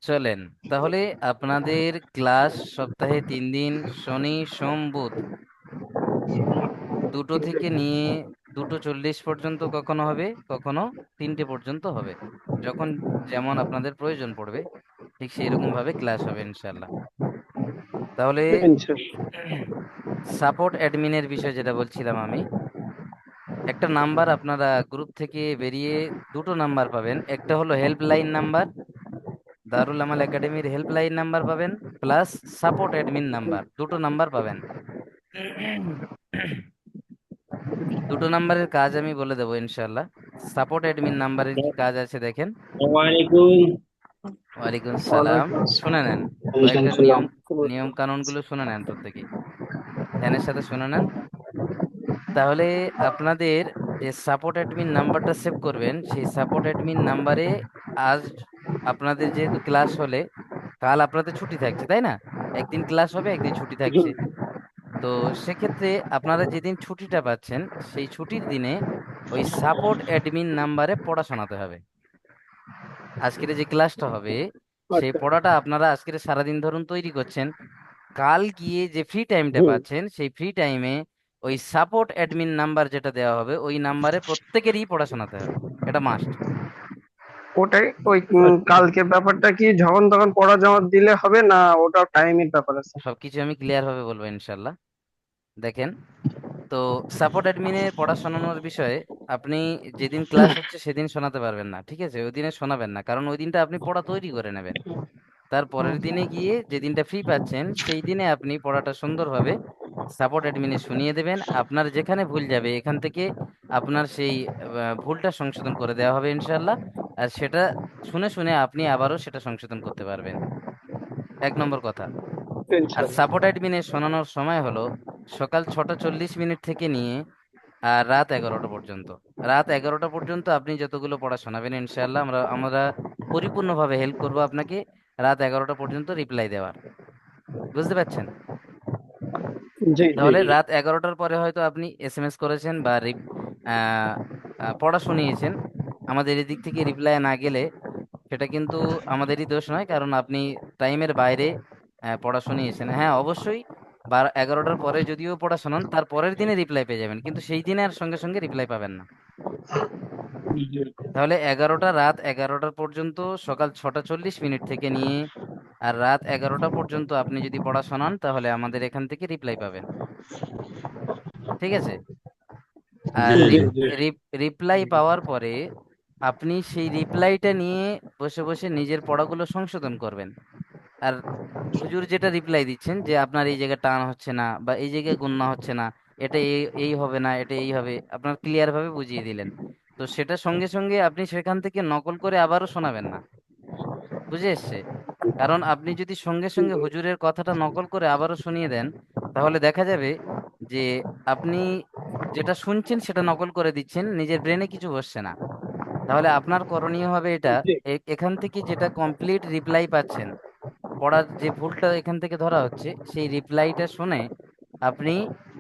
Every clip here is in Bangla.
চলেন তাহলে আপনাদের ক্লাস সপ্তাহে 3 দিন, শনি সোম বুধ, 2টো থেকে নিয়ে 2:40 পর্যন্ত কখনো হবে, কখনো 3টে পর্যন্ত হবে। যখন যেমন আপনাদের প্রয়োজন পড়বে ঠিক সেই রকম ভাবে ক্লাস হবে ইনশাল্লাহ। তাহলে ইনশাআল্লাহ। সাপোর্ট অ্যাডমিনের বিষয় যেটা বলছিলাম আমি, একটা নাম্বার আপনারা গ্রুপ থেকে বেরিয়ে 2টো নাম্বার পাবেন। একটা হলো হেল্পলাইন নাম্বার, দারুল আমাল একাডেমির হেল্পলাইন নাম্বার পাবেন, প্লাস সাপোর্ট অ্যাডমিন নাম্বার, 2টো নাম্বার পাবেন। 2টো নাম্বারের কাজ আমি বলে দেবো ইনশাল্লাহ। সাপোর্ট অ্যাডমিন নাম্বারের কি কাজ আছে দেখেন। ওয়ালাইকুম। ওয়ালাইকুম সালাম। ওয়ালাইকুম শুনে নেন, কয়েকটা আসসালাম। নিয়ম নিয়ম কানুন গুলো শুনে নেন প্রত্যেকে, ধ্যানের সাথে শুনে নেন। তাহলে আপনাদের যে সাপোর্ট অ্যাডমিন নাম্বারটা সেভ করবেন, সেই সাপোর্ট অ্যাডমিন নাম্বারে আজ আপনাদের যেহেতু ক্লাস হলে কাল আপনাদের ছুটি থাকছে তাই না, একদিন ক্লাস হবে একদিন ছুটি থাকছে। তো সেক্ষেত্রে আপনারা যেদিন ছুটিটা পাচ্ছেন সেই ছুটির দিনে ওই সাপোর্ট অ্যাডমিন নাম্বারে পড়া শোনাতে হবে। আজকের যে ক্লাসটা হবে সেই আচ্ছা। পড়াটা আপনারা আজকের সারাদিন ধরুন তৈরি করছেন, কাল গিয়ে যে ফ্রি টাইমটা হুম। পাচ্ছেন সেই ফ্রি টাইমে ওই সাপোর্ট অ্যাডমিন নাম্বার যেটা দেওয়া হবে ওই নাম্বারে প্রত্যেকেরই পড়া শোনাতে হবে, এটা মাস্ট। ওটাই ওই আচ্ছা। কালকের ব্যাপারটা কি যখন তখন পড়া জমা দিলে হবে না, ওটাও টাইমের ব্যাপার আছে? সবকিছু আমি ক্লিয়ার ভাবে বলবো ইনশাল্লাহ। দেখেন, তো সাপোর্ট অ্যাডমিনের পড়া শোনানোর বিষয়ে আপনি যেদিন ক্লাস হচ্ছে সেদিন শোনাতে পারবেন না, ঠিক আছে, ওই দিনে শোনাবেন না, কারণ ওই দিনটা আপনি পড়া তৈরি করে নেবেন। তার পরের দিনে গিয়ে যে দিনটা ফ্রি পাচ্ছেন সেই দিনে আপনি পড়াটা সুন্দরভাবে সাপোর্ট অ্যাডমিনে শুনিয়ে দেবেন। আপনার যেখানে ভুল যাবে এখান থেকে আপনার সেই ভুলটা সংশোধন করে দেওয়া হবে ইনশাল্লাহ। আর সেটা শুনে শুনে আপনি আবারও সেটা সংশোধন করতে পারবেন, 1 নম্বর কথা। আর ইনশাআল্লাহ। সাপোর্ট অ্যাডমিনে শোনানোর সময় হলো সকাল 6টা 40 মিনিট থেকে নিয়ে আর রাত 11টা পর্যন্ত। রাত 11টা পর্যন্ত আপনি যতগুলো পড়া শোনাবেন ইনশাআল্লাহ আমরা আমরা পরিপূর্ণভাবে হেল্প করব আপনাকে রাত 11টা পর্যন্ত রিপ্লাই দেওয়ার। বুঝতে পারছেন? জি জি। তাহলে রাত 11টার পরে হয়তো আপনি এসএমএস করেছেন বা আহ, পড়া শুনিয়েছেন, আমাদের এদিক থেকে রিপ্লাই না গেলে সেটা কিন্তু আমাদেরই দোষ নয়, কারণ আপনি টাইমের বাইরে পড়া শুনিয়েছেন। হ্যাঁ অবশ্যই 11টার পরে যদিও পড়া শোনান তার পরের দিনে রিপ্লাই পেয়ে যাবেন, কিন্তু সেই দিনে আর সঙ্গে সঙ্গে রিপ্লাই পাবেন না। তাহলে রাত 11টা পর্যন্ত সকাল 6টা 40 মিনিট থেকে নিয়ে আর রাত 11টা পর্যন্ত আপনি যদি পড়া শোনান তাহলে আমাদের এখান থেকে রিপ্লাই পাবেন, ঠিক আছে। আর জি জি জি। জি। রিপ্লাই পাওয়ার পরে আপনি সেই রিপ্লাইটা নিয়ে বসে বসে নিজের পড়াগুলো সংশোধন করবেন। আর হুজুর যেটা রিপ্লাই দিচ্ছেন যে আপনার এই জায়গায় টান হচ্ছে না বা এই জায়গায় গুণনা হচ্ছে না, এটা এই এই হবে না, এটা এই হবে, আপনার ক্লিয়ার ভাবে বুঝিয়ে দিলেন। তো সেটা সঙ্গে সঙ্গে আপনি সেখান থেকে নকল করে আবারও শোনাবেন না, বুঝে এসছে? কারণ আপনি যদি সঙ্গে সঙ্গে হুজুরের কথাটা নকল করে আবারও শুনিয়ে দেন তাহলে দেখা যাবে যে আপনি যেটা শুনছেন সেটা নকল করে দিচ্ছেন, নিজের ব্রেনে কিছু বসছে না। তাহলে আপনার করণীয় হবে এটা, জি। এখান থেকে যেটা কমপ্লিট রিপ্লাই পাচ্ছেন, পড়ার যে ভুলটা এখান থেকে ধরা হচ্ছে সেই রিপ্লাইটা শুনে আপনি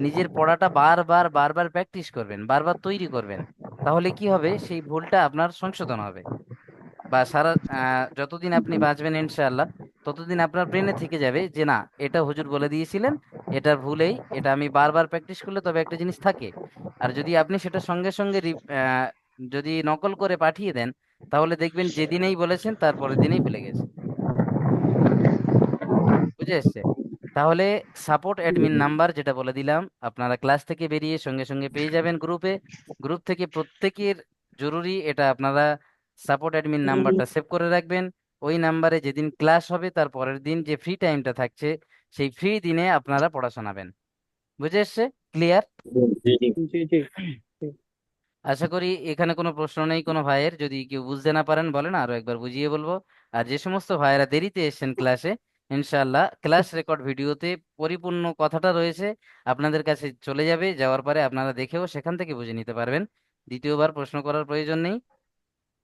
নিজের পড়াটা বারবার বারবার প্র্যাকটিস করবেন, বারবার তৈরি করবেন। তাহলে কি হবে, সেই ভুলটা আপনার সংশোধন হবে। বা সারা যতদিন আপনি বাঁচবেন ইনশাআল্লাহ ততদিন আপনার ব্রেনে থেকে যাবে যে না, এটা হুজুর বলে দিয়েছিলেন, এটার ভুলেই, এটা আমি বারবার প্র্যাকটিস করলে তবে একটা জিনিস থাকে। আর যদি আপনি সেটা সঙ্গে সঙ্গে যদি নকল করে পাঠিয়ে দেন তাহলে দেখবেন যেদিনেই বলেছেন তারপরের দিনেই ভুলে গেছে, বুঝে এসছে? তাহলে সাপোর্ট অ্যাডমিন নাম্বার যেটা বলে দিলাম আপনারা ক্লাস থেকে বেরিয়ে সঙ্গে সঙ্গে পেয়ে যাবেন গ্রুপে। গ্রুপ থেকে প্রত্যেকের জরুরি এটা আপনারা সাপোর্ট অ্যাডমিন নাম্বারটা সেভ করে রাখবেন। ওই নাম্বারে যেদিন ক্লাস হবে তার পরের দিন যে ফ্রি টাইমটা থাকছে সেই ফ্রি দিনে আপনারা পড়া শোনাবেন। বুঝে এসছে? ক্লিয়ার? জি জি। জি জি। আশা করি এখানে কোনো প্রশ্ন নেই কোনো ভাইয়ের, যদি কেউ বুঝতে না পারেন বলেন আরো একবার বুঝিয়ে বলবো। আর যে সমস্ত ভাইয়েরা দেরিতে এসেছেন ক্লাসে, ইনশাআল্লাহ ক্লাস রেকর্ড ভিডিওতে পরিপূর্ণ কথাটা রয়েছে, আপনাদের কাছে চলে যাবে, যাওয়ার পরে আপনারা দেখেও সেখান থেকে বুঝে নিতে পারবেন, দ্বিতীয়বার প্রশ্ন করার প্রয়োজন নেই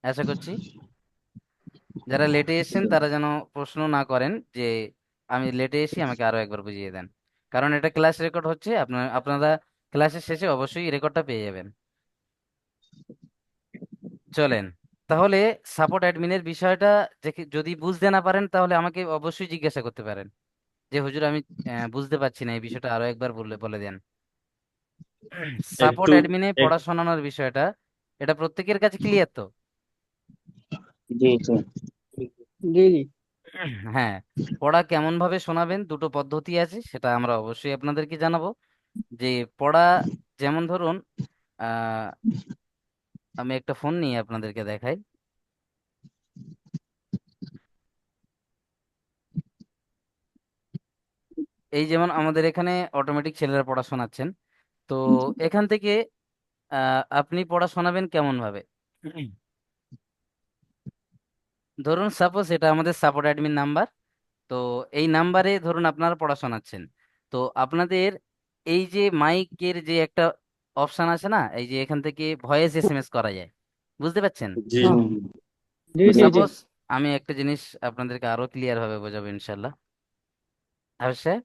আশা করছি। যারা লেটে এসেছেন তারা যেন প্রশ্ন না করেন যে আমি লেটে এসেছি আমাকে আরো একবার বুঝিয়ে দেন, কারণ এটা ক্লাস রেকর্ড হচ্ছে, আপনারা ক্লাসের শেষে অবশ্যই রেকর্ডটা পেয়ে যাবেন। চলেন তাহলে সাপোর্ট অ্যাডমিনের বিষয়টা যদি বুঝতে না পারেন তাহলে আমাকে অবশ্যই জিজ্ঞাসা করতে পারেন যে হুজুর আমি বুঝতে পারছি না, এই বিষয়টা আরো একবার বলে বলে দেন। সাপোর্ট একটু অ্যাডমিনে এক- পড়াশোনানোর বিষয়টা, এটা প্রত্যেকের কাছে ক্লিয়ার তো? জি জি জি জি। হ্যাঁ, পড়া কেমন ভাবে শোনাবেন দুটো পদ্ধতি আছে, সেটা আমরা অবশ্যই আপনাদেরকে জানাবো। যে পড়া, যেমন ধরুন আহ আমি একটা ফোন নিয়ে আপনাদেরকে দেখাই। এই যেমন আমাদের এখানে অটোমেটিক ছেলেরা পড়া শোনাচ্ছেন। তো এখান থেকে আপনি পড়া শোনাবেন কেমন ভাবে? ধরুন সাপোজ এটা আমাদের সাপোর্ট অ্যাডমিন নাম্বার। তো এই নাম্বারে ধরুন আপনারা পড়া শোনাচ্ছেন। তো আপনাদের এই যে মাইকের যে একটা অপশন আছে না, এই যে এখান থেকে ভয়েস এসএমএস করা যায়, বুঝতে পারছেন? জি হ্যাঁ, জি তো জি জি। সাপোজ আমি একটা জিনিস আপনাদেরকে আরো ক্লিয়ার ভাবে বোঝাবো ইনশাল্লাহ। অবশ্যই।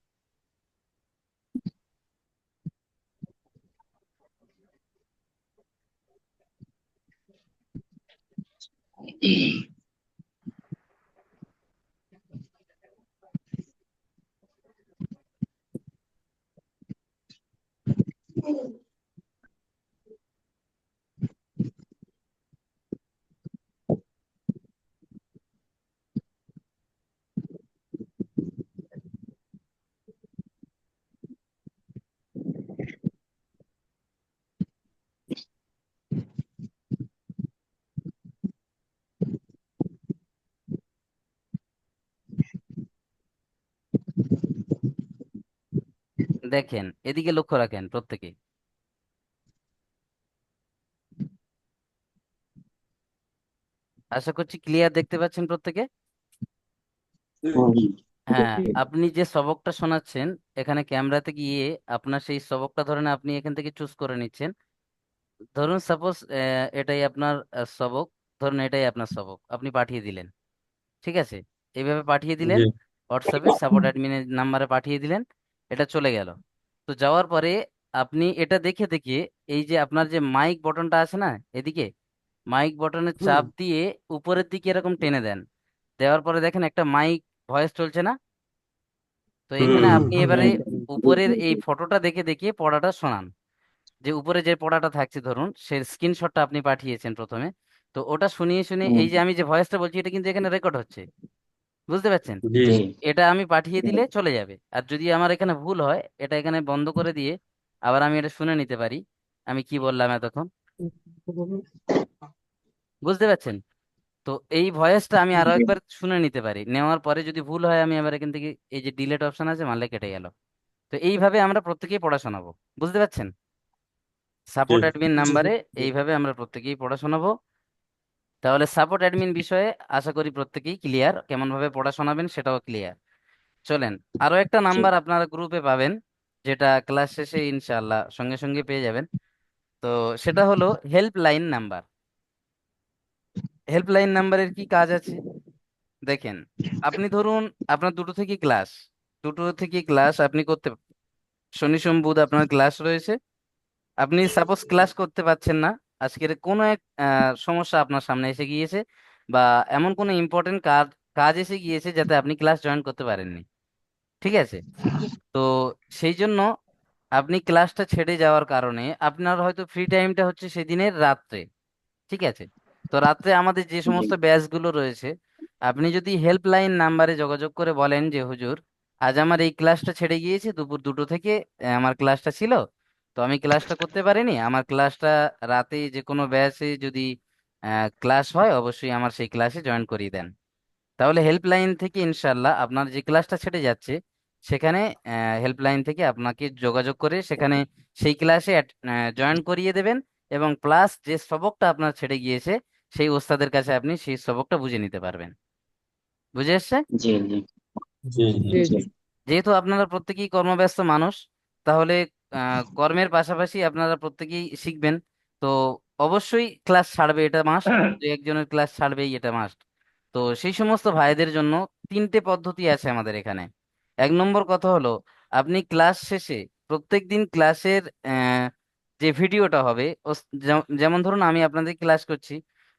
দেখেন, এদিকে লক্ষ্য রাখেন প্রত্যেকে। আশা করছি ক্লিয়ার দেখতে পাচ্ছেন প্রত্যেকে। হুম, হ্যাঁ, আপনি যে সবকটা শোনাচ্ছেন, এখানে ক্যামেরাতে গিয়ে আপনার সেই সবকটা ধরেন আপনি এখান থেকে চুজ করে নিচ্ছেন। ধরুন সাপোজ এটাই আপনার সবক, ধরুন এটাই আপনার সবক আপনি পাঠিয়ে দিলেন। ঠিক আছে, এইভাবে পাঠিয়ে দিলেন, জি হোয়াটসঅ্যাপে সাপোর্ট অ্যাডমিনের নাম্বারে পাঠিয়ে দিলেন। এটা চলে গেল। তো যাওয়ার পরে আপনি এটা দেখে দেখে এই যে আপনার যে মাইক বটনটা আছে না এদিকে, মাইক বটনে হুম চাপ দিয়ে উপরের দিকে এরকম টেনে দেন। দেওয়ার পরে দেখেন একটা মাইক ভয়েস চলছে না? তো এখানে হুম আপনি হুম এবারে হুম। উপরের এই ফটোটা দেখে দেখে পড়াটা শোনান। যে উপরে যে পড়াটা থাকছে ধরুন সে স্ক্রিনশটটা আপনি পাঠিয়েছেন প্রথমে। তো ওটা শুনিয়ে শুনিয়ে হুম, এই যে আমি যে ভয়েসটা বলছি এটা কিন্তু এখানে রেকর্ড হচ্ছে, বুঝতে পারছেন? জি এটা আমি পাঠিয়ে দিলে চলে যাবে। আর যদি আমার এখানে ভুল হয়, এটা এখানে বন্ধ করে দিয়ে আবার আমি এটা শুনে নিতে পারি আমি কি বললাম এতক্ষণ, বুঝতে পারছেন? তো এই ভয়েসটা আমি আরো জি একবার শুনে নিতে পারি, নেওয়ার পরে যদি ভুল হয় আমি আবার এখান থেকে এই যে ডিলেট অপশন আছে মারলে কেটে গেল। তো এইভাবে আমরা প্রত্যেকেই পড়া শোনাবো, বুঝতে পারছেন? জি সাপোর্ট অ্যাডমিন নাম্বারে এইভাবে আমরা প্রত্যেকেই পড়া শোনাবো। তাহলে সাপোর্ট অ্যাডমিন বিষয়ে আশা করি প্রত্যেকেই ক্লিয়ার, কেমন ভাবে পড়া শোনাবেন সেটাও ক্লিয়ার। চলেন, আরো একটা জি নাম্বার আপনারা গ্রুপে পাবেন, যেটা ক্লাস শেষে ইনশাআল্লাহ সঙ্গে সঙ্গে পেয়ে যাবেন। তো সেটা হলো হেল্পলাইন নাম্বার। হেল্পলাইন নাম্বারের কি কাজ আছে দেখেন। আপনি ধরুন আপনার দুটো থেকে ক্লাস আপনি করতে, শনি সোম বুধ আপনার ক্লাস রয়েছে। আপনি সাপোজ ক্লাস করতে পারছেন না, আজকের কোনো এক সমস্যা আপনার সামনে এসে গিয়েছে, বা এমন কোনো ইম্পর্টেন্ট কাজ কাজ এসে গিয়েছে যাতে আপনি ক্লাস জয়েন করতে পারেননি। ঠিক আছে? তো সেই জন্য আপনি ক্লাসটা ছেড়ে যাওয়ার কারণে আপনার হয়তো ফ্রি টাইমটা হচ্ছে সেদিনের রাত্রে। ঠিক আছে? তো রাত্রে আমাদের যে জি সমস্ত ব্যাচগুলো রয়েছে, আপনি যদি হেল্পলাইন নাম্বারে যোগাযোগ করে বলেন যে হুজুর আজ আমার এই ক্লাসটা ছেড়ে গিয়েছে দুপুর 2টো থেকে, আমার ক্লাসটা ছিল, তো আমি ক্লাসটা করতে পারিনি, আমার ক্লাসটা রাতে যে কোনো ব্যাচে যদি ক্লাস হয় অবশ্যই আমার সেই ক্লাসে জয়েন করিয়ে দেন। তাহলে হেল্পলাইন থেকে ইনশাল্লাহ আপনার যে ক্লাসটা ছেড়ে যাচ্ছে সেখানে হেল্পলাইন থেকে আপনাকে যোগাযোগ করে সেখানে সেই ক্লাসে জয়েন করিয়ে দেবেন। এবং প্লাস যে সবকটা আপনার ছেড়ে গিয়েছে সেই ওস্তাদের কাছে আপনি সেই সবকটা বুঝে নিতে পারবেন। বুঝে এসছে? জি জি জি জি জি। যেহেতু আপনারা প্রত্যেকেই কর্মব্যস্ত মানুষ, তাহলে কর্মের পাশাপাশি আপনারা প্রত্যেকেই শিখবেন। তো অবশ্যই ক্লাস ছাড়বে, এটা মাস্ট। দু একজনের ক্লাস ছাড়বেই, এটা মাস্ট। তো সেই সমস্ত ভাইদের জন্য তিনটে পদ্ধতি আছে আমাদের এখানে। এক নম্বর কথা হলো, আপনি ক্লাস শেষে প্রত্যেকদিন ক্লাসের যে ভিডিওটা হবে যেমন ধরুন আমি আপনাদের ক্লাস করছি,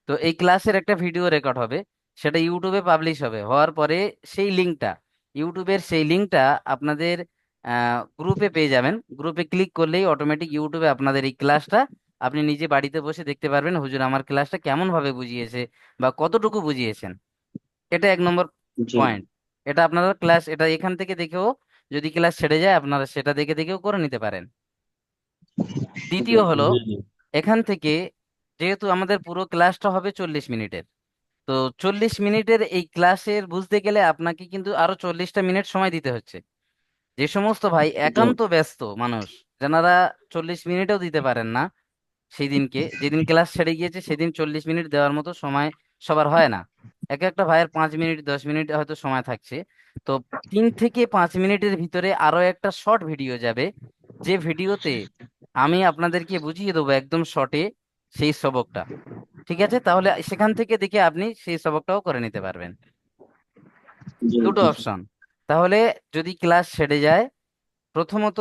তো তো এই ক্লাসের একটা ভিডিও রেকর্ড হবে, সেটা ইউটিউবে পাবলিশ হবে, হওয়ার পরে সেই লিঙ্কটা আপনাদের গ্রুপে পেয়ে যাবেন। গ্রুপে ক্লিক করলেই অটোমেটিক ইউটিউবে আপনাদের এই ক্লাসটা আপনি নিজে বাড়িতে বসে দেখতে পারবেন, হুজুর আমার ক্লাসটা কেমন ভাবে বুঝিয়েছে বা কতটুকু বুঝিয়েছেন। এটা 1 নম্বর জি পয়েন্ট। এটা আপনারা ক্লাস, এটা এখান থেকে দেখেও যদি ক্লাস ছেড়ে যায় আপনারা সেটা দেখে দেখেও করে নিতে পারেন। দ্বিতীয় হলো, জি জি এখান থেকে যেহেতু আমাদের পুরো ক্লাসটা হবে 40 মিনিটের, তো 40 মিনিটের এই ক্লাসের বুঝতে গেলে আপনাকে কিন্তু আরো 40টা মিনিট সময় দিতে হচ্ছে। যে সমস্ত ভাই জি একান্ত ব্যস্ত মানুষ, যারা 40 মিনিটও দিতে পারেন না, সেই দিনকে যেদিন ক্লাস ছেড়ে গিয়েছে সেদিন 40 মিনিট দেওয়ার মতো সময় সবার হয় না। এক একটা ভাইয়ের 5 মিনিট 10 মিনিট হয়তো সময় থাকছে। তো 3 থেকে 5 মিনিটের ভিতরে আরো একটা শর্ট ভিডিও যাবে, যে ভিডিওতে আমি আপনাদেরকে বুঝিয়ে দেবো একদম শর্টে সেই সবকটা। ঠিক আছে, তাহলে সেখান থেকে দেখে আপনি সেই সবকটাও করে নিতে পারবেন। জি দুটো জি অপশন। তাহলে যদি ক্লাস ছেড়ে যায়, প্রথমত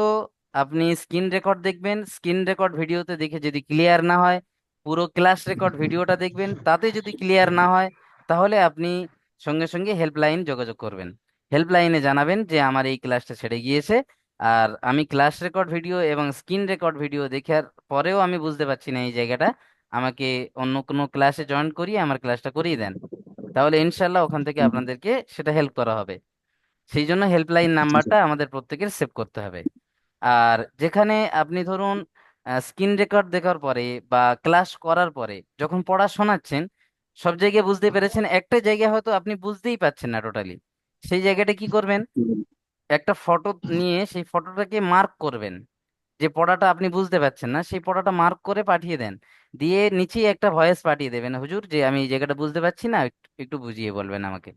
আপনি স্ক্রিন রেকর্ড দেখবেন, স্ক্রিন রেকর্ড ভিডিওতে দেখে যদি ক্লিয়ার না হয়, পুরো ক্লাস রেকর্ড ভিডিওটা দেখবেন, তাতে যদি ক্লিয়ার না হয়, তাহলে আপনি সঙ্গে সঙ্গে হেল্পলাইন যোগাযোগ করবেন। হেল্পলাইনে জানাবেন যে আমার এই ক্লাসটা ছেড়ে গিয়েছে, আর আমি ক্লাস রেকর্ড ভিডিও এবং স্ক্রিন রেকর্ড ভিডিও দেখার পরেও আমি বুঝতে পারছি না এই জায়গাটা, আমাকে অন্য কোনো ক্লাসে জয়েন করিয়ে আমার ক্লাসটা করিয়ে দেন। তাহলে ইনশাল্লাহ ওখান থেকে আপনাদেরকে সেটা হেল্প করা হবে। সেই জন্য হেল্পলাইন নাম্বারটা আমাদের প্রত্যেকের সেভ করতে হবে। আর যেখানে আপনি ধরুন স্ক্রিন রেকর্ড দেখার পরে বা ক্লাস করার পরে যখন পড়া শোনাচ্ছেন, সব জায়গায় বুঝতে পেরেছেন, একটা জায়গায় হয়তো আপনি বুঝতেই পাচ্ছেন না টোটালি, সেই জায়গাটা কি করবেন, একটা ফটো নিয়ে সেই ফটোটাকে মার্ক করবেন। যে পড়াটা আপনি বুঝতে পারছেন না সেই পড়াটা মার্ক করে পাঠিয়ে দেন, দিয়ে নিচেই একটা ভয়েস পাঠিয়ে দেবেন, হুজুর যে আমি এই জায়গাটা বুঝতে পারছি না, একটু একটু বুঝিয়ে বলবেন আমাকে।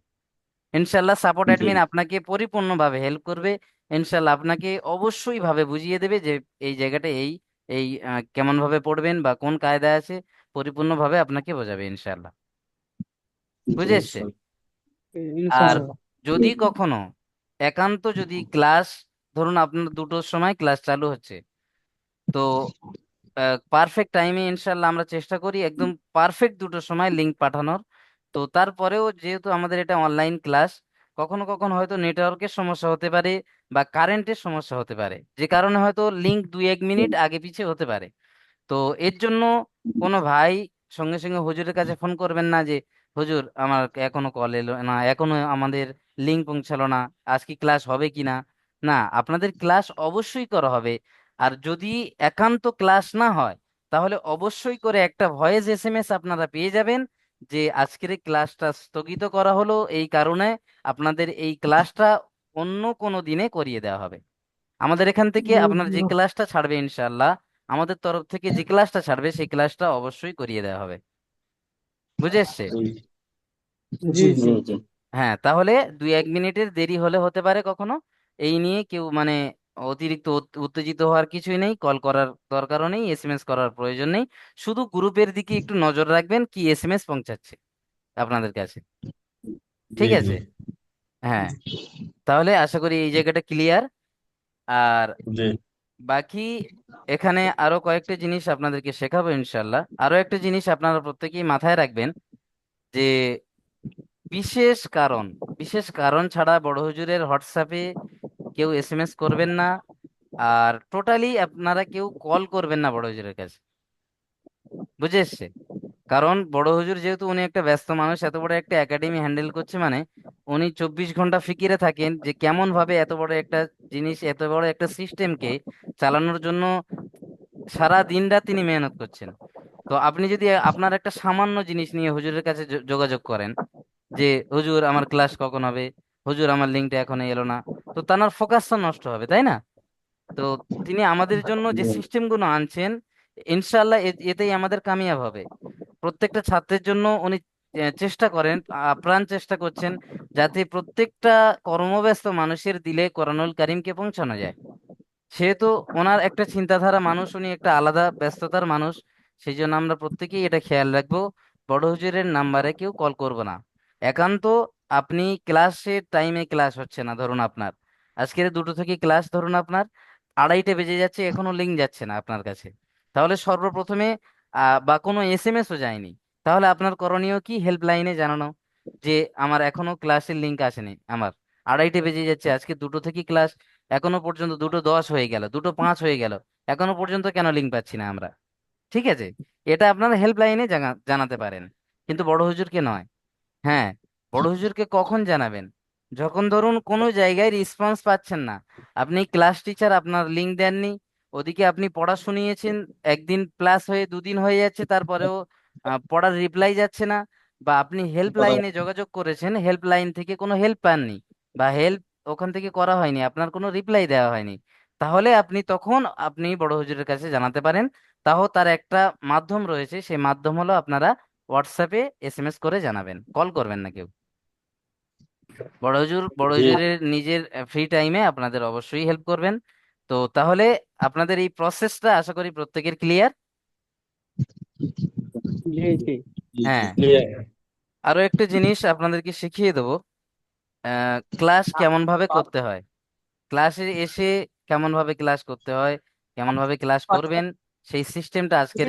ইনশাল্লাহ সাপোর্ট জি অ্যাডমিন আপনাকে পরিপূর্ণভাবে হেল্প করবে। ইনশাল্লাহ আপনাকে অবশ্যই ভাবে বুঝিয়ে দেবে যে এই জায়গাটা এই এই কেমন ভাবে পড়বেন বা কোন কায়দা আছে, পরিপূর্ণভাবে আপনাকে বোঝাবে ইনশাল্লাহ। জি বুঝে এসছে? ইনশাল্লাহ। আর ইনশাআল্লাহ। যদি কখনো একান্ত যদি ক্লাস, ধরুন আপনার 2টোর সময় ক্লাস চালু হচ্ছে, তো পারফেক্ট টাইমে ইনশাল্লাহ আমরা চেষ্টা করি একদম পারফেক্ট 2টোর সময় লিংক পাঠানোর। তো তারপরেও যেহেতু আমাদের এটা অনলাইন ক্লাস, কখনো কখনো হয়তো নেটওয়ার্কের সমস্যা হতে পারে বা কারেন্টের সমস্যা হতে পারে, যে কারণে হয়তো লিংক 2-1 মিনিট আগে পিছে হতে পারে। তো এর জন্য কোনো ভাই সঙ্গে সঙ্গে হুজুরের কাছে ফোন করবেন না যে হুজুর আমার এখনো কল এলো না, এখনো আমাদের লিংক পৌঁছালো না, আজ কি ক্লাস হবে কি না। না, আপনাদের ক্লাস অবশ্যই করা হবে। আর যদি একান্ত ক্লাস না হয়, তাহলে অবশ্যই করে একটা ভয়েস এসএমএস আপনারা পেয়ে যাবেন যে আজকের এই ক্লাসটা স্থগিত করা হলো এই কারণে, আপনাদের এই ক্লাসটা অন্য কোনো দিনে করিয়ে দেওয়া হবে। আমাদের এখান থেকে আপনার যে ক্লাসটা ছাড়বে ইনশাআল্লাহ, আমাদের তরফ থেকে যে ক্লাসটা ছাড়বে সেই ক্লাসটা অবশ্যই করিয়ে দেওয়া হবে। বুঝে এসছে? জি জি জি। জি জি হ্যাঁ, তাহলে 2-1 মিনিটের দেরি হলে হতে পারে কখনো, এই নিয়ে কেউ মানে অতিরিক্ত উত্তেজিত হওয়ার কিছুই নেই, কল করার দরকারও নেই, এসএমএস করার প্রয়োজন নেই। শুধু গ্রুপের দিকে একটু নজর রাখবেন কি এসএমএস পৌঁছাচ্ছে আপনাদের কাছে। জি ঠিক জি আছে? হ্যাঁ, তাহলে আশা করি এই জায়গাটা ক্লিয়ার। আর জি বাকি এখানে আরো কয়েকটা জিনিস আপনাদেরকে শেখাবো ইনশাল্লাহ। আরো একটা জিনিস আপনারা প্রত্যেকেই মাথায় রাখবেন, যে বিশেষ কারণ বিশেষ কারণ ছাড়া বড় হুজুরের হোয়াটসঅ্যাপে কেউ এসএমএস করবেন না, আর টোটালি আপনারা কেউ কল করবেন না বড় হুজুরের কাছে। বুঝে এসছে? কারণ বড় হুজুর যেহেতু উনি একটা ব্যস্ত মানুষ, এত বড় একটা একাডেমি হ্যান্ডেল করছে মানে উনি 24 ঘন্টা ফিকিরে থাকেন যে কেমন ভাবে এত বড় একটা জিনিস, এত বড় একটা সিস্টেমকে চালানোর জন্য সারা দিন রাত তিনি মেহনত করছেন। তো আপনি যদি আপনার একটা সামান্য জিনিস নিয়ে হুজুরের কাছে যোগাযোগ করেন যে হুজুর আমার ক্লাস কখন হবে, হুজুর আমার লিঙ্কটা এখনো এলো না, তো তার ফোকাসটা নষ্ট হবে, তাই না? তো তিনি আমাদের জন্য যে সিস্টেমগুলো আনছেন, ইনশাল্লাহ এতেই আমাদের কামিয়াব হবে। প্রত্যেকটা ছাত্রের জন্য উনি চেষ্টা করেন, আপ্রাণ চেষ্টা করছেন, যাতে প্রত্যেকটা কর্মব্যস্ত মানুষের দিলে কোরআনুল কারিমকে পৌঁছানো যায়। সেহেতু ওনার একটা চিন্তাধারা মানুষ, উনি একটা আলাদা ব্যস্ততার মানুষ। সেই জন্য আমরা প্রত্যেকেই এটা খেয়াল রাখবো, বড় হুজুরের নাম্বারে কেউ কল করব না। একান্ত আপনি ক্লাসের টাইমে ক্লাস হচ্ছে না, ধরুন আপনার আজকের 2টো থেকে ক্লাস, ধরুন আপনার 2:30 বেজে যাচ্ছে এখনো লিঙ্ক যাচ্ছে না আপনার কাছে, তাহলে সর্বপ্রথমে বা কোনো এসএমএসও যায়নি, তাহলে আপনার করণীয় কি, হেল্পলাইনে জানানো যে আমার এখনো ক্লাসের লিংক আসেনি, আমার 2:30 বেজে যাচ্ছে, আজকে 2টো থেকে ক্লাস, এখনো পর্যন্ত 2:10 হয়ে গেল, 2:05 হয়ে গেল, এখনো পর্যন্ত কেন লিংক পাচ্ছি না আমরা। ঠিক আছে, এটা আপনারা হেল্পলাইনে জানাতে পারেন, কিন্তু বড় হুজুরকে নয়। হ্যাঁ, বড় হুজুরকে কখন জানাবেন, যখন ধরুন কোনো জায়গায় রেসপন্স পাচ্ছেন না, আপনি ক্লাস টিচার, আপনার লিংক দেননি, ওদিকে আপনি পড়া শুনিয়েছেন, একদিন প্লাস হয়ে 2 দিন হয়ে যাচ্ছে, তারপরেও পড়ার রিপ্লাই যাচ্ছে না, বা আপনি হেল্পলাইনে যোগাযোগ করেছেন, হেল্পলাইন থেকে কোনো হেল্প পাননি, বা হেল্প ওখান থেকে করা হয়নি, আপনার কোনো রিপ্লাই দেওয়া হয়নি, তাহলে আপনি তখন আপনি বড় হুজুরের কাছে জানাতে পারেন। তাও তার একটা মাধ্যম রয়েছে, সেই মাধ্যম হলো আপনারা হোয়াটসঅ্যাপে এসএমএস করে জানাবেন, কল করবেন না কেউ। বড় জি হুজুরের নিজের ফ্রি টাইমে আপনাদের অবশ্যই হেল্প করবেন। তো তাহলে আপনাদের এই প্রসেসটা আশা করি প্রত্যেকের ক্লিয়ার। জি জি। জি জি হ্যাঁ, ক্লিয়ার। আরো একটা জিনিস আপনাদেরকে শিখিয়ে দেবো, ক্লাস কেমন ভাবে করতে হয়, ক্লাসে এসে কেমন ভাবে ক্লাস করতে হয়, কেমন ভাবে ক্লাস করবেন, সেই সিস্টেমটা আজকের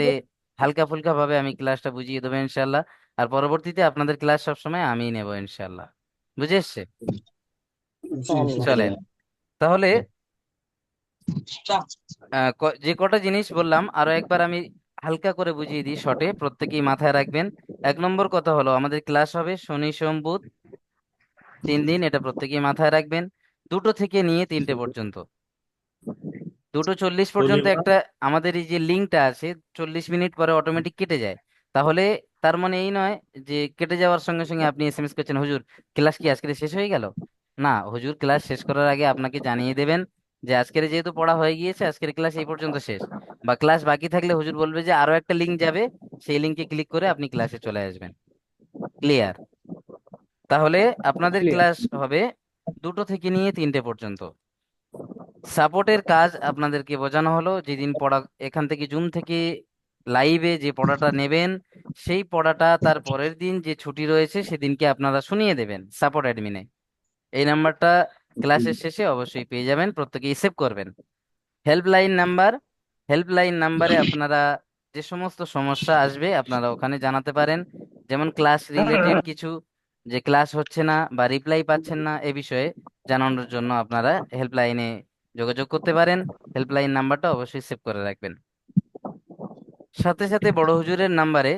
হালকা ফুলকা ভাবে আমি ক্লাসটা বুঝিয়ে দেবো ইনশাল্লাহ। আর পরবর্তীতে আপনাদের ক্লাস সবসময় আমিই নেবো ইনশাল্লাহ। বুঝে এসছে? জি চলেন শুক্রিয়া। তাহলে, যে কটা জিনিস বললাম আরো একবার আমি হালকা করে বুঝিয়ে দিই শর্টে, প্রত্যেকেই মাথায় রাখবেন। 1 নম্বর কথা হলো, আমাদের ক্লাস হবে শনি সোম বুধ, 3 দিন, এটা প্রত্যেকেই মাথায় রাখবেন। 2টো থেকে নিয়ে 3টে পর্যন্ত, 2:40 পর্যন্ত শনিবার। একটা আমাদের এই যে লিঙ্কটা আছে, 40 মিনিট পরে অটোমেটিক কেটে যায়। তাহলে তার মানে এই নয় যে কেটে যাওয়ার সঙ্গে সঙ্গে আপনি এসএমএস করছেন, হুজুর ক্লাস কি আজকে শেষ হয়ে গেল। না, হুজুর ক্লাস শেষ করার আগে আপনাকে জানিয়ে দেবেন যে আজকের যেহেতু পড়া হয়ে গিয়েছে, আজকের ক্লাস এই পর্যন্ত শেষ, বা ক্লাস বাকি থাকলে হুজুর বলবে যে আরো একটা লিঙ্ক যাবে, সেই লিঙ্কে ক্লিক করে আপনি ক্লাসে চলে আসবেন। ক্লিয়ার? তাহলে আপনাদের ক্লিয়ার। ক্লাস হবে 2টো থেকে নিয়ে 3টে পর্যন্ত। সাপোর্টের কাজ আপনাদেরকে বোঝানো হলো, যেদিন পড়া এখান থেকে জুম থেকে লাইভে যে পড়াটা নেবেন, সেই পড়াটা তার পরের দিন যে ছুটি রয়েছে সেদিনকে আপনারা শুনিয়ে দেবেন সাপোর্ট অ্যাডমিনে। এই নাম্বারটা ক্লাসের শেষে অবশ্যই পেয়ে যাবেন, প্রত্যেকেই সেভ করবেন। হেল্পলাইন নাম্বার, হেল্পলাইন নাম্বারে আপনারা যে সমস্ত সমস্যা আসবে আপনারা ওখানে জানাতে পারেন, যেমন ক্লাস রিলেটেড কিছু, যে ক্লাস হচ্ছে না বা রিপ্লাই পাচ্ছেন না এ বিষয়ে জানানোর জন্য আপনারা হেল্পলাইনে যোগাযোগ করতে পারেন। হেল্পলাইন নাম্বারটা অবশ্যই সেভ করে রাখবেন। সাথে সাথে বড় হুজুরের নাম্বারে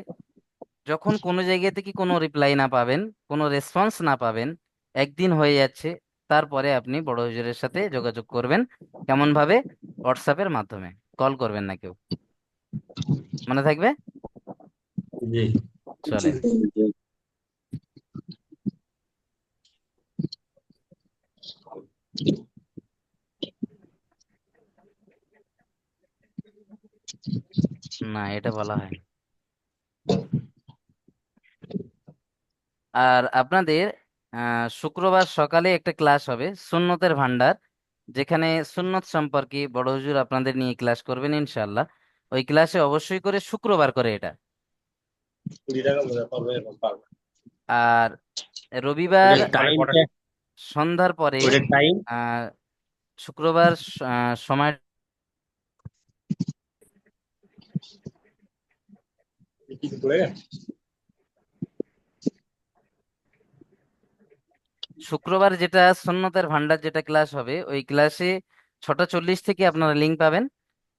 যখন কোনো জায়গা থেকে কোনো রিপ্লাই না পাবেন, কোনো রেসপন্স না পাবেন, একদিন হয়ে যাচ্ছে, তারপরে আপনি বড় হুজুরের সাথে যোগাযোগ করবেন। কেমন ভাবে? হোয়াটসঅ্যাপের মাধ্যমে, কল করবেন না কেউ। মনে থাকবে? জি চলেন। জি। না, এটা বলা হয়নি। আর আপনাদের শুক্রবার সকালে একটা ক্লাস হবে সুন্নতের ভান্ডার, যেখানে সুন্নত সম্পর্কে বড় হুজুর আপনাদের নিয়ে ক্লাস করবেন ইনশাল্লাহ। ওই ক্লাসে অবশ্যই করে শুক্রবার করে এটা। 20 টাকা মনে পাবে এবং পাবে। আর রবিবার ওটার টাইমটা, সন্ধ্যার পরে, ওটার টাইম আহ শুক্রবার সময়, কিছু পড়ে গেছে। শুক্রবার যেটা সুন্নতের ভান্ডার যেটা ক্লাস হবে, ওই ক্লাসে 6:40 থেকে আপনারা লিংক পাবেন,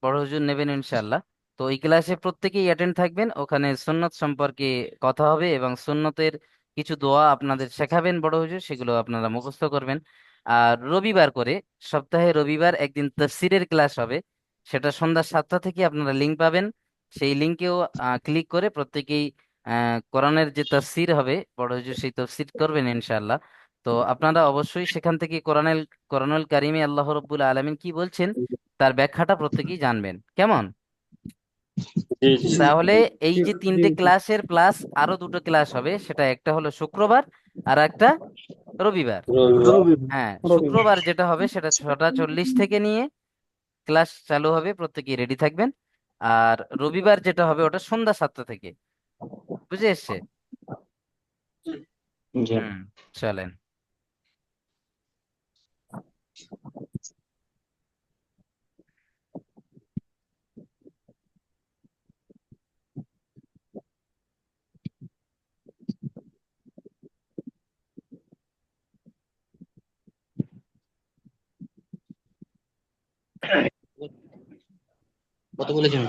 বড় হুজুর নেবেন ইনশাল্লাহ। তো ওই ক্লাসে প্রত্যেকেই অ্যাটেন্ড থাকবেন, ওখানে সুন্নত সম্পর্কে কথা হবে এবং সুন্নতের কিছু দোয়া আপনাদের শেখাবেন বড় হুজুর, সেগুলো আপনারা মুখস্থ করবেন। আর রবিবার করে, সপ্তাহে রবিবার একদিন তাফসীরের ক্লাস হবে, সেটা সন্ধ্যা 7টা থেকে আপনারা লিংক পাবেন। সেই লিংকেও ক্লিক করে প্রত্যেকেই কোরআনের যে তাফসীর হবে বড় হুজুর সেই তাফসীর করবেন ইনশাল্লাহ। তো আপনারা অবশ্যই সেখান থেকে কোরআনুল কারিমে আল্লাহ রব্বুল আলামিন কি বলছেন তার ব্যাখ্যাটা প্রত্যেকেই জানবেন। কেমন? জি জি তাহলে এই জি যে জি 3টে জি। ক্লাসের প্লাস আরো 2টো ক্লাস হবে, সেটা একটা হলো শুক্রবার আর একটা রবিবার। রবিবার। রবিবার। হ্যাঁ, রবিবার। শুক্রবার যেটা হবে সেটা 6:40 থেকে নিয়ে ক্লাস চালু হবে, প্রত্যেকেই রেডি থাকবেন। আর রবিবার যেটা হবে ওটা সন্ধ্যা 7টা থেকে। বুঝে এসছে? জি। হুম, চলেন। কত বলেছেন?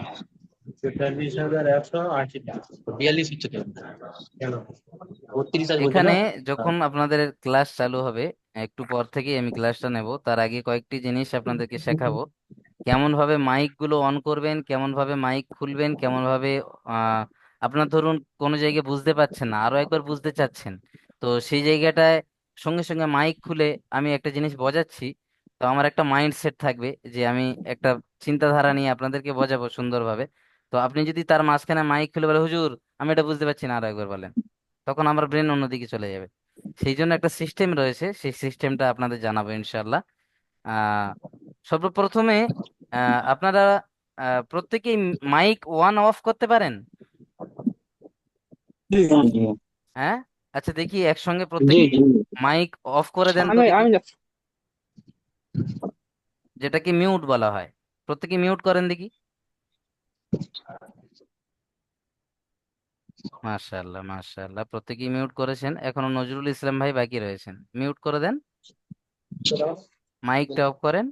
43,180 টাকা। 42 হচ্ছে তো। কেন? 32 আজ বলছে এখানে না? যখন আপনাদের ক্লাস চালু হবে, একটু পর থেকেই আমি ক্লাসটা নেব, তার আগে কয়েকটি জিনিস আপনাদেরকে শেখাবো। কেমন ভাবে মাইক গুলো অন করবেন, কেমন ভাবে মাইক খুলবেন, কেমন ভাবে আহ আপনার ধরুন কোনো জায়গায় বুঝতে পারছেন না, আরো একবার বুঝতে চাচ্ছেন, তো সেই জায়গাটায় সঙ্গে সঙ্গে মাইক খুলে আমি একটা জিনিস বোঝাচ্ছি, তো আমার একটা মাইন্ড সেট থাকবে যে আমি একটা চিন্তাধারা নিয়ে আপনাদেরকে বোঝাবো সুন্দরভাবে। তো আপনি যদি তার মাঝখানে মাইক খুলে বলে, হুজুর আমি এটা বুঝতে পারছি না, আরো একবার বলেন, তখন আমার ব্রেন অন্যদিকে চলে যাবে। সেই জন্য একটা সিস্টেম রয়েছে, সেই সিস্টেমটা আপনাদের জানাবো ইনশাল্লাহ। আহ সর্বপ্রথমে আপনারা প্রত্যেকেই মাইক ওয়ান অফ করতে পারেন? জি জি হ্যাঁ, আচ্ছা দেখি একসঙ্গে জি প্রত্যেকেই জি। মাইক অফ করে দেন তো আমি দেখি, আমি যেটাকে মিউট বলা হয়। প্রত্যেকে মিউট করেন দেখি। মাশাআল্লাহ মাশাআল্লাহ, প্রত্যেকেই মিউট করেছেন, এখনো নজরুল ইসলাম ভাই বাকি রয়েছেন, মিউট করে দেন, মাইকটা অফ করেন।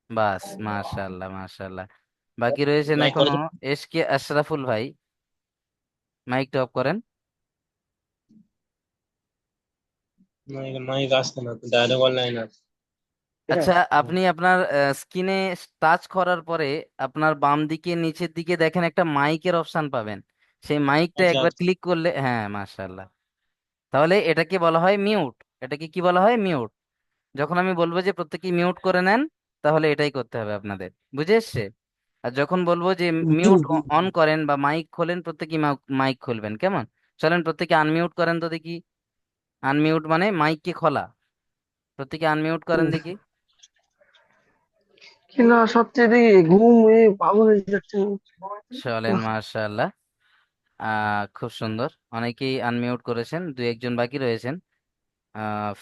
বাস, মাশাআল্লাহ মাশাআল্লাহ। বাকি রয়েছেন মাইক এখনো করেছেন? এস কে আশরাফুল ভাই, মাইকটা অফ করেন। মাইক আসছে না তো, ডায়লগ অনলাইন আছে। ঠিক আচ্ছা, আছে। আপনি আপনার স্ক্রিনে টাচ করার পরে আপনার বাম দিকে নিচের দিকে দেখেন একটা মাইকের অপশন পাবেন, সেই মাইকটা আচ্ছা একবার আচ্ছা। ক্লিক করলে, হ্যাঁ মাশাআল্লাহ, তাহলে এটাকে বলা হয় মিউট। এটাকে কি বলা হয়? মিউট। যখন আমি বলবো যে প্রত্যেকে মিউট করে নেন, তাহলে এটাই করতে হবে আপনাদের, বুঝে এসছে? আর যখন বলবো যে জি মিউট জি অন করেন বা মাইক খোলেন, প্রত্যেকে মাইক খুলবেন, কেমন? চলেন প্রত্যেকে আনমিউট করেন তো দেখি। আনমিউট মানে মাইককে খোলা, প্রত্যেকে আনমিউট করেন দেখি। কিনা সবচেয়ে ঘুম পাগল হয়ে যাচ্ছে। চলেন মাশাআল্লাহ, খুব সুন্দর, অনেকেই আনমিউট করেছেন, দুই একজন বাকি রয়েছেন।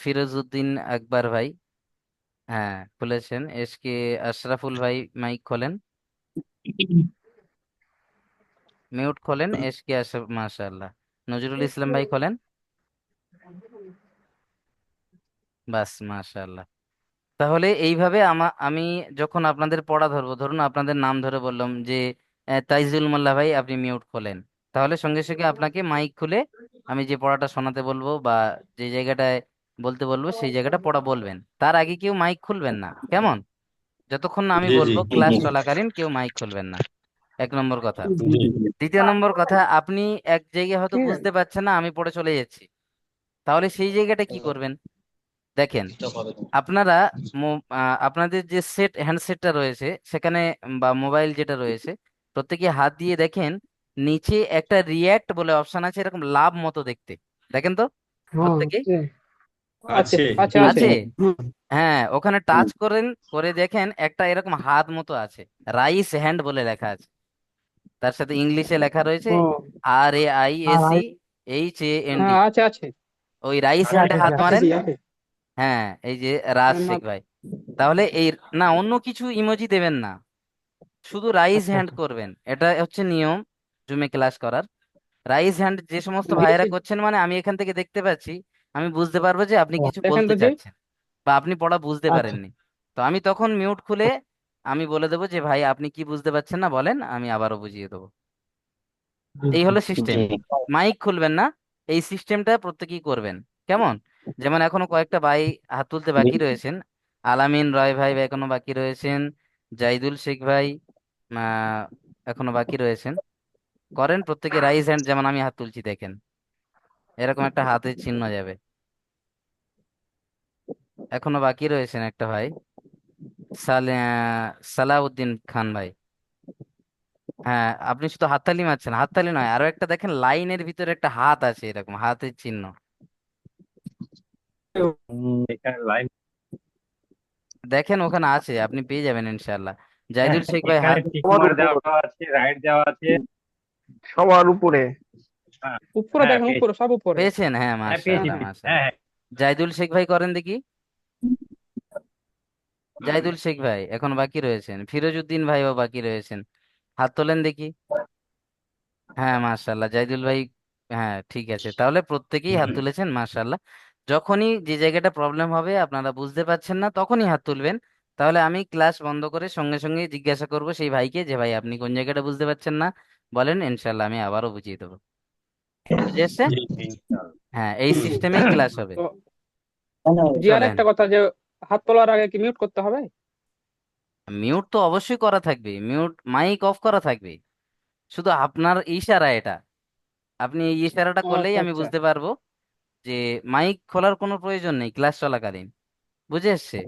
ফিরোজউদ্দিন আকবর ভাই, হ্যাঁ খুলেছেন। এস কে আশরাফুল ভাই মাইক খোলেন, মিউট খোলেন। এস কে আশরাফ, মাশাআল্লাহ। নজরুল ইসলাম ভাই খোলেন, বাস মাশাআল্লাহ। তাহলে এইভাবে আমি যখন আপনাদের পড়া ধরবো, ধরুন আপনাদের নাম ধরে বললাম যে তাইজুল মোল্লা ভাই আপনি মিউট খোলেন, তাহলে সঙ্গে সঙ্গে আপনাকে মাইক খুলে আমি যে পড়াটা শোনাতে বলবো বা যে জায়গাটায় বলতে বলবো সেই জায়গাটা পড়া বলবেন। তার আগে কেউ মাইক খুলবেন না, কেমন? যতক্ষণ না আমি জি জি। বলবো ক্লাস চলাকালীন কেউ মাইক খুলবেন না, এক নম্বর কথা। জি। দ্বিতীয় নম্বর কথা, আপনি এক জায়গায় হয়তো ঠিক আছে। বুঝতে পারছেন না, আমি পড়ে চলে যাচ্ছি, তাহলে সেই জায়গাটা কি করবেন? দেখেন, স্টপ হবে তো। আপনারা আপনাদের যে হ্যান্ডসেটটা রয়েছে সেখানে, বা মোবাইল যেটা রয়েছে, প্রত্যেকে হাত দিয়ে দেখেন, নিচে একটা রিয়্যাক্ট বলে অপশন আছে, এরকম লাভ মতো দেখতে, দেখেন তো হ্যাঁ প্রত্যেকে। আছে আছে। আছে আছে আছে, হুম, হ্যাঁ, ওখানে হুম। টাচ করেন, করে দেখেন একটা এরকম হাত মতো আছে, রাইস হ্যান্ড বলে লেখা আছে, তার সাথে ইংলিশে লেখা রয়েছে ও RAISE HAND। হ্যাঁ আছে আছে ওই রাইস আছে হ্যান্ডে আছে হাত আছে মারেন। জি আছে হ্যাঁ, এই যে রাজ না শেখ ভাই, তাহলে এই, না অন্য কিছু ইমোজি দেবেন না, শুধু রাইজ আচ্ছা হ্যান্ড আচ্ছা করবেন, এটা হচ্ছে নিয়ম জুমে ক্লাস করার। রাইজ হ্যান্ড যে সমস্ত ভাইয়েরা দিয়েছি করছেন, মানে আমি এখান থেকে দেখতে পাচ্ছি, আমি বুঝতে পারবো যে আপনি ও কিছু দেখেন বলতে তো যে চাচ্ছেন বা আপনি পড়া বুঝতে আচ্ছা পারেননি। তো আমি তখন মিউট খুলে আমি বলে দেবো যে ভাই আপনি কি বুঝতে পারছেন না বলেন, আমি আবারও বুঝিয়ে দেবো। এই হলো সিস্টেম। জি মাইক খুলবেন না, এই সিস্টেমটা প্রত্যেকেই করবেন, কেমন? যেমন এখনো কয়েকটা ভাই হাত তুলতে জি। বাকি রয়েছেন, আলামিন রয় ভাই এখনো বাকি রয়েছেন, জাইদুল শেখ ভাই আহ এখনো বাকি রয়েছেন। করেন প্রত্যেকে রাইজ হ্যান্ড, যেমন আমি হাত তুলছি দেখেন, এরকম একটা হাতের চিহ্ন যাবে। এখনো বাকি রয়েছেন একটা ভাই, সালাউদ্দিন খান ভাই, হ্যাঁ আপনি শুধু হাততালি মারছেন, হাততালি নয়, আরো একটা দেখেন লাইনের ভিতরে একটা হাত আছে, এরকম হাতের চিহ্ন এখানে লাইন। দেখেন, ওখানে আছে, আপনি পেয়ে যাবেন ইনশাল্লাহ। জাইদুল শেখ ভাই এখানে হাত টিক সবার মার উপর দেওয়া আছে, রাইট দেওয়া আছে। সবার উপরে হ্যাঁ। উপরে হ্যাঁ দেখেন পেয়েছি। উপরে সব উপরে পেয়েছেন? হ্যাঁ হ্যাঁ পেয়েছি মাশাআল্লাহ পেয়েছি। হ্যাঁ মাশাআল্লাহ। হ্যাঁ। জাইদুল শেখ ভাই করেন দেখি। জাইদুল শেখ ভাই এখন বাকি রয়েছেন, ফিরোজউদ্দিন ভাইও বাকি রয়েছেন, হাত তোলেন দেখি। হ্যাঁ মাশাআল্লাহ, জাইদুল ভাই, হ্যাঁ ঠিক আছে, তাহলে প্রত্যেকেই হাত তুলেছেন মাশাআল্লাহ। যখনই যে জায়গাটা প্রবলেম হবে আপনারা বুঝতে পারছেন না, তখনই হাত তুলবেন, তাহলে আমি ক্লাস বন্ধ করে সঙ্গে সঙ্গে জিজ্ঞাসা করব সেই ভাইকে যে ভাই আপনি কোন জায়গাটা বুঝতে পারছেন না, বলেন, ইনশাল্লাহ আমি আবারও বুঝিয়ে দেবো। বুঝে এসছে? জি ইনশাআল্লাহ। হ্যাঁ, এই সিস্টেমেই ক্লাস হবে। তো জি, আর চলেন। একটা কথা যে হাত তোলার আগে কি মিউট করতে হবে? মিউট তো অবশ্যই করা থাকবে, মিউট মাইক অফ করা থাকবে, শুধু আপনার ইশারা এটা। আপনি এই ইশারাটা ও করলেই আচ্ছা আমি আচ্ছা বুঝতে পারবো যে মাইক খোলার কোনো প্রয়োজন নেই ক্লাস চলাকালীন। বুঝে এসছে?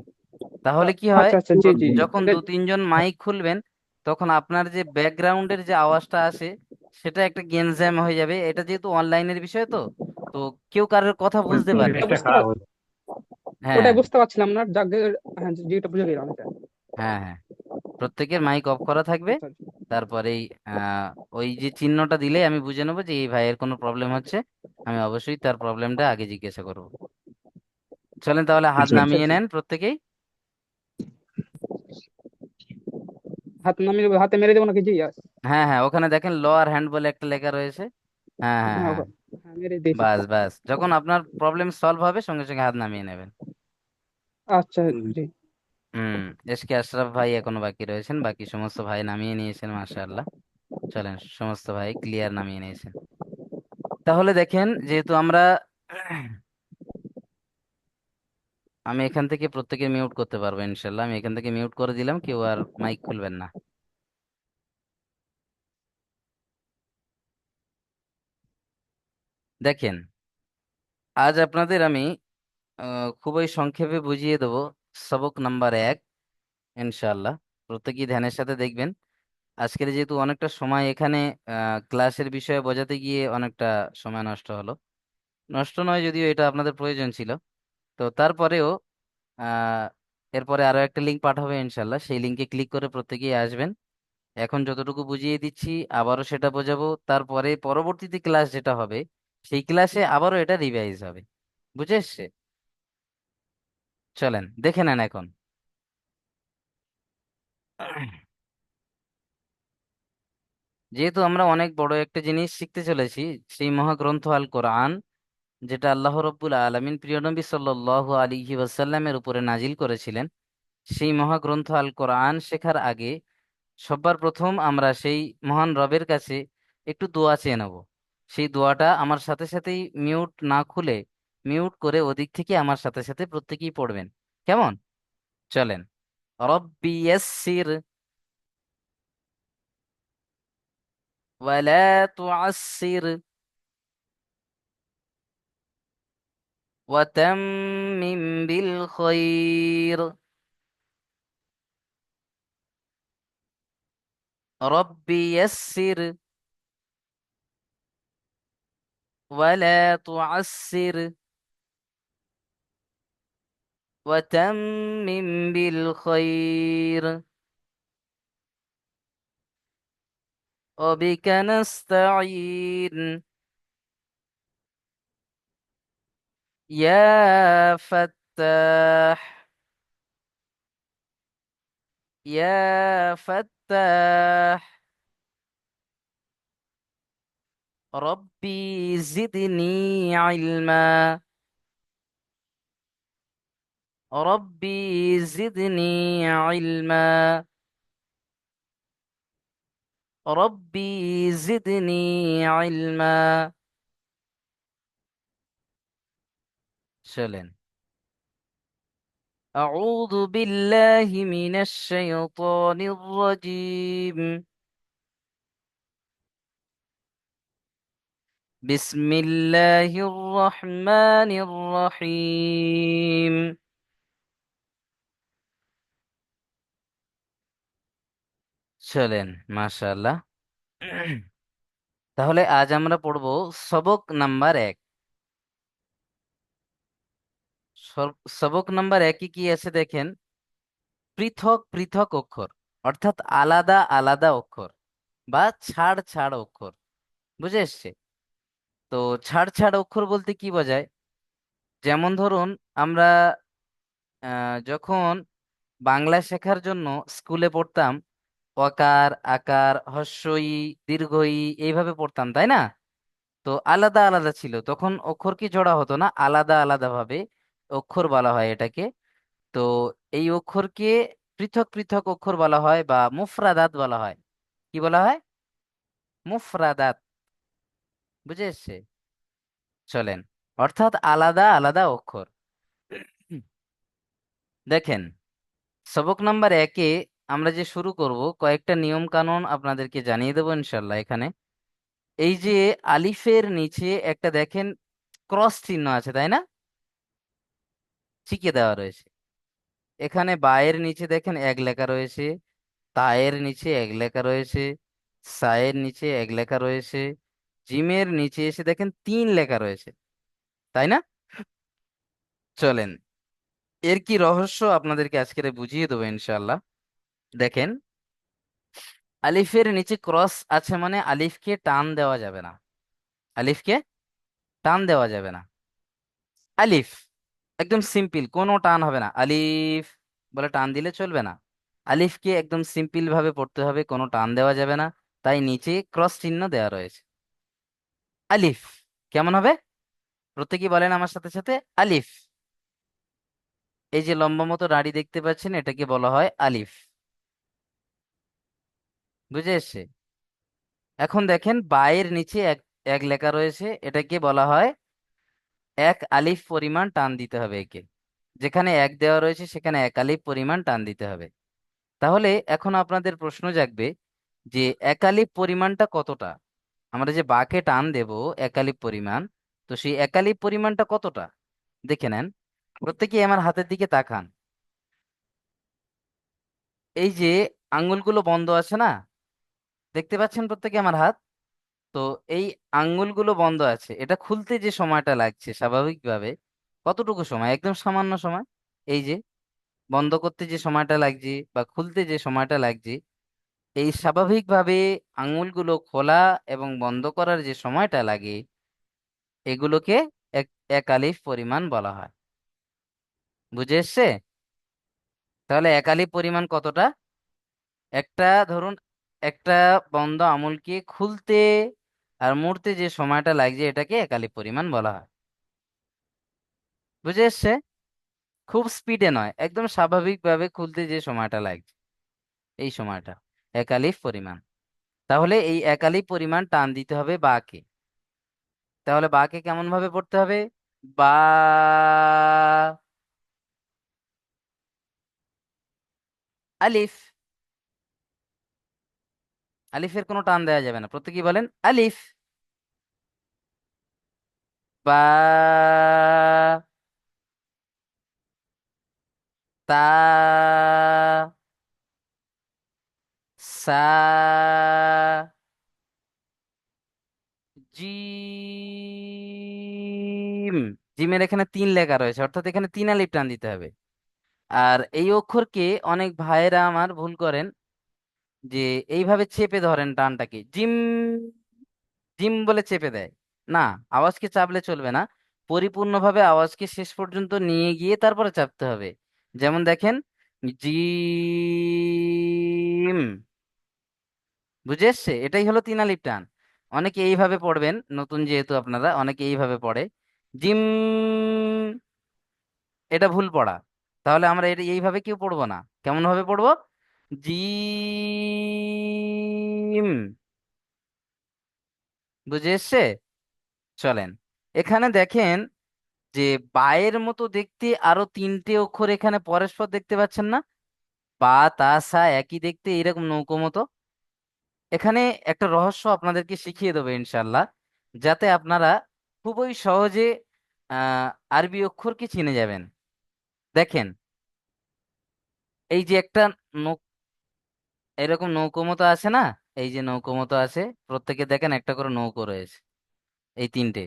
তাহলে কি হয়, আচ্ছা আচ্ছা, জি জি। যখন এটা দু তিনজন মাইক খুলবেন তখন আপনার যে ব্যাকগ্রাউন্ডের যে আওয়াজটা আসে সেটা একটা গেমজ্যাম হয়ে যাবে। এটা যেহেতু অনলাইনের বিষয়, তো তো কেউ কারোর কথা বুঝতে পারবে এটা না। পরিবেশটা বুঝতে খারাপ হয়ে হ্যাঁ, ওটাই বুঝতে পারছিলাম না, যাক হ্যাঁ জি, এটা বুঝে গেলাম এটা। হ্যাঁ, হ্যাঁ, প্রত্যেকের মাইক অফ করা থাকবে। আচ্ছা আচ্ছা। তারপরেই ওই যে চিহ্নটা দিলে আমি বুঝে নেবো যে এই ভাইয়ের কোনো প্রবলেম হচ্ছে। আমি অবশ্যই তার প্রবলেমটা আগে জিজ্ঞাসা করব। চলেন তাহলে হাত আচ্ছা আচ্ছা নামিয়ে আচ্ছা, নেন প্রত্যেকেই। হাত নামিয়ে হাতে মেরে দেবো নাকি? জি হ্যাঁ, হ্যাঁ, ওখানে দেখেন লোয়ার হ্যান্ড বলে একটা লেখা রয়েছে। হ্যাঁ, হ্যাঁ, হ্যাঁ হ্যাঁ, হ্যাঁ, মেরে দিয়েছি। বাস বাস, যখন আপনার প্রবলেম সলভ হবে সঙ্গে সঙ্গে হাত নামিয়ে নেবেন। আচ্ছা জি। হুম। এসকে আশরাফ ভাই এখনো বাকি রয়েছেন, বাকি সমস্ত ভাই নামিয়ে নিয়েছেন মাশাআল্লাহ। চলেন, সমস্ত ভাই ক্লিয়ার নামিয়ে নিয়েছেন। তাহলে দেখেন, যেহেতু আমরা আমি এখান থেকে প্রত্যেকে মিউট করতে পারবো ইনশাল্লাহ। আমি এখান থেকে মিউট করে দিলাম, কেউ আর মাইক খুলবেন না। দেখেন, আজ আপনাদের আমি খুবই সংক্ষেপে বুঝিয়ে দেবো সবক নাম্বার 1 ইনশাল্লাহ। প্রত্যেকেই ধ্যানের সাথে দেখবেন। আজকের যেহেতু অনেকটা সময় এখানে ক্লাসের বিষয়ে বোঝাতে গিয়ে অনেকটা সময় নষ্ট হলো, নষ্ট নয় যদিও, এটা আপনাদের প্রয়োজন ছিল। তো তারপরেও আহ এরপরে আরো একটা লিঙ্ক পাঠাবে ইনশাল্লাহ, সেই লিঙ্কে ক্লিক করে প্রত্যেকেই আসবেন। এখন যতটুকু বুঝিয়ে দিচ্ছি আবারও সেটা বোঝাবো, তারপরে পরবর্তীতে ক্লাস যেটা হবে সেই ক্লাসে আবারও এটা রিভাইজ হবে। বুঝে এসছে? চলেন দেখে নেন এখন। যেহেতু আমরা অনেক বড় একটা জিনিস শিখতে চলেছি, সেই মহাগ্রন্থ আল কোরআন, যেটা আল্লাহ রব্বুল আলামিন প্রিয় নবী সাল্লাল্লাহু আলাইহি ওয়াসাল্লামের উপরে নাজিল করেছিলেন, সেই মহাগ্রন্থ আল কোরআন শেখার আগে সবার প্রথম আমরা সেই মহান রবের কাছে একটু দোয়া চেয়ে নেব। সেই দোয়াটা আমার সাথে সাথেই মিউট না খুলে, মিউট করে ওদিক থেকে আমার সাথে সাথে প্রত্যেকেই পড়বেন। কেমন? চলেন। রব্বি ইয়াসসির ওয়ালা তুআসসির ওয়াতাম্মিম বিল খায়র। রব্বি ইয়াসসির ওয়ালা তুআসসির وتمم بالخير وبك نستعين يا فتاح يا فتاح ربي زدني علما ربي زدني علما ربي زدني علما চলেন। أعوذ بالله من الشيطان الرجيم بسم الله الرحمن الرحيم চলেন মাশাআল্লাহ। তাহলে আজ আমরা পড়ব সবক নাম্বার 1। সবক নাম্বার 1 কি আছে দেখেন, পৃথক পৃথক অক্ষর, অর্থাৎ আলাদা আলাদা অক্ষর বা ছাড় ছাড় অক্ষর। বুঝে এসছে? তো ছাড় ছাড় অক্ষর বলতে কি বোঝায়? যেমন ধরুন, আমরা যখন বাংলা শেখার জন্য স্কুলে পড়তাম, অকার আকার হস্যই দীর্ঘই এইভাবে পড়তাম, তাই না? তো আলাদা আলাদা ছিল, তখন অক্ষর কি জোড়া হতো না, আলাদা আলাদা ভাবে অক্ষর বলা হয় এটাকে। তো এই অক্ষরকে পৃথক পৃথক অক্ষর বলা হয় বা মুফরাদাত বলা হয়। কি বলা হয়? মুফরাদাত। বুঝে এসছে? চলেন, অর্থাৎ আলাদা আলাদা অক্ষর। হুম, দেখেন, সবক নাম্বার 1-এ আমরা যে শুরু করব, কয়েকটা নিয়ম কানুন আপনাদেরকে জানিয়ে দেবো ইনশাল্লাহ। এখানে এই যে আলিফের নিচে একটা দেখেন ক্রস চিহ্ন আছে, তাই না? শিখে দেওয়া রয়েছে। এখানে বায়ের নিচে দেখেন এক লেখা রয়েছে, তায়ের নিচে এক লেখা রয়েছে, সায়ের নিচে এক লেখা রয়েছে, জিমের নিচে এসে দেখেন 3 লেখা রয়েছে, তাই না? চলেন, এর কি রহস্য আপনাদেরকে আজকে বুঝিয়ে দেবো ইনশাল্লাহ। দেখেন, আলিফের নিচে ক্রস আছে মানে আলিফকে টান দেওয়া যাবে না। আলিফকে টান দেওয়া যাবে না। আলিফ একদম সিম্পল, কোনো টান হবে না। আলিফ বলে টান দিলে চলবে না। আলিফকে একদম সিম্পল ভাবে পড়তে হবে, কোনো টান দেওয়া যাবে না। তাই নিচে ক্রস চিহ্ন দেওয়া রয়েছে। আলিফ কেমন হবে? প্রত্যেকেই বলেন আমার সাথে সাথে, আলিফ। এই যে লম্বা মতো দাড়ি দেখতে পাচ্ছেন, এটাকে বলা হয় আলিফ। বুঝে এসছে? এখন দেখেন বায়ের নিচে এক এক লেখা রয়েছে, এটাকে বলা হয় এক আলিফ পরিমাণ টান দিতে হবে একে। যেখানে এক দেওয়া রয়েছে সেখানে এক আলিফ পরিমাণ টান দিতে হবে। তাহলে এখন আপনাদের প্রশ্ন জাগবে যে এক আলিফ পরিমাণটা কতটা? আমরা যে বাকে টান দেব এক আলিফ পরিমাণ, তো সেই এক আলিফ পরিমাণটা কতটা দেখে নেন। প্রত্যেকেই আমার হাতের দিকে তাকান। এই যে আঙ্গুলগুলো বন্ধ আছে না, দেখতে পাচ্ছেন প্রত্যেকে আমার হাত? তো এই আঙ্গুলগুলো বন্ধ আছে, এটা খুলতে যে সময়টা লাগছে স্বাভাবিকভাবে কতটুকু সময়? একদম সামান্য সময়। এই যে বন্ধ করতে যে সময়টা লাগছে বা খুলতে যে সময়টা লাগছে, এই স্বাভাবিকভাবে আঙ্গুলগুলো খোলা এবং বন্ধ করার যে সময়টা লাগে, এগুলোকে এক এক আলিফ পরিমাণ বলা হয়। বুঝে এসছে? তাহলে এক আলিফ পরিমাণ কতটা? একটা ধরুন, একটা বন্ধ আঙুলকে খুলতে আর মুড়তে যে সময়টা লাগছে এটাকে এক আলিফ পরিমাণ বলা হয়। বুঝে এসছে? খুব স্পিডে নয়, একদম স্বাভাবিকভাবে খুলতে যে সময়টা লাগছে এই সময়টা এক আলিফ পরিমাণ। তাহলে এই এক আলিফ পরিমাণ টান দিতে হবে বাকে। তাহলে বাকে কেমন ভাবে পড়তে হবে? বা, আলিফ। আলিফের কোনো টান দেওয়া যাবে না। প্রত্যেকেই বলেন আলিফ। বা, তা, সা, জিম। জিমের এখানে 3 লেখা রয়েছে, অর্থাৎ এখানে 3 আলিফ টান দিতে হবে। আর এই অক্ষরকে অনেক ভাইয়েরা আমার ভুল করেন, যে এইভাবে চেপে ধরেন টানটাকে, জিম জিম বলে চেপে দেয়। না, আওয়াজকে চাপলে চলবে না। পরিপূর্ণভাবে আওয়াজকে শেষ পর্যন্ত নিয়ে গিয়ে তারপরে চাপতে হবে। যেমন দেখেন, জিম। বুঝে এসছে? এটাই হলো 3 আলিফ টান। অনেকে এইভাবে পড়বেন, নতুন যেহেতু আপনারা, অনেকে এইভাবে পড়ে জিম। এটা ভুল পড়া। তাহলে আমরা এটা এইভাবে কেউ পড়বো না। কেমন ভাবে পড়বো? জিম। বুঝে এসছে? চলেন, এখানে দেখেন যে বায়ের মতো দেখতে আরো 3টে অক্ষর এখানে পরস্পর দেখতে পাচ্ছেন না? বা, তা, সা একই দেখতে, এরকম নৌকো মতো। এখানে একটা রহস্য আপনাদেরকে শিখিয়ে দেবো ইনশাল্লাহ, যাতে আপনারা খুবই সহজে আহ আরবি অক্ষরকে চিনে যাবেন। দেখেন, এই যে একটা নৌ এরকম নৌকো মতো আছে না? এই যে নৌকো মতো আছে, প্রত্যেকে দেখেন একটা করে নৌকো রয়েছে, এই 3টে।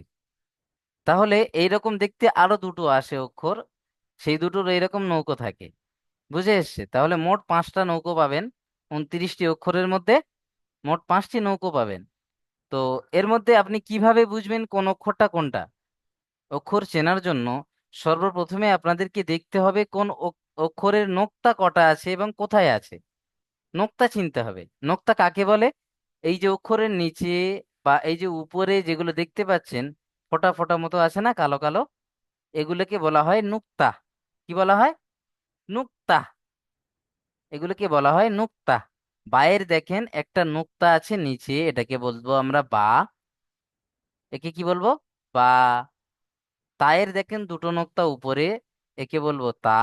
তাহলে এইরকম দেখতে আরো দুটো আসে অক্ষর, সেই দুটোর এইরকম নৌকো থাকে। বুঝে এসছে? তাহলে মোট 5টা নৌকো পাবেন। 29টি অক্ষরের মধ্যে মোট 5টি নৌকো পাবেন। তো এর মধ্যে আপনি কিভাবে বুঝবেন কোন অক্ষরটা কোনটা? অক্ষর চেনার জন্য সর্বপ্রথমে আপনাদেরকে দেখতে হবে কোন অক্ষরের নোক্তা কটা আছে এবং কোথায় আছে। নোক্তা চিনতে হবে। নোক্তা কাকে বলে? এই যে অক্ষরের নিচে বা এই যে উপরে যেগুলো দেখতে পাচ্ছেন, ফোঁটা ফোঁটা মতো আছে না, কালো কালো, এগুলোকে বলা হয় নুক্তা। কি বলা হয়? নুক্তা, এগুলোকে বলা হয় নুক্তা। বায়ের দেখেন একটা নুক্তা আছে নিচে, এটাকে বলবো আমরা বা। একে কি বলবো? বা। তায়ের দেখেন দুটো নুক্তা উপরে, একে বলবো তা।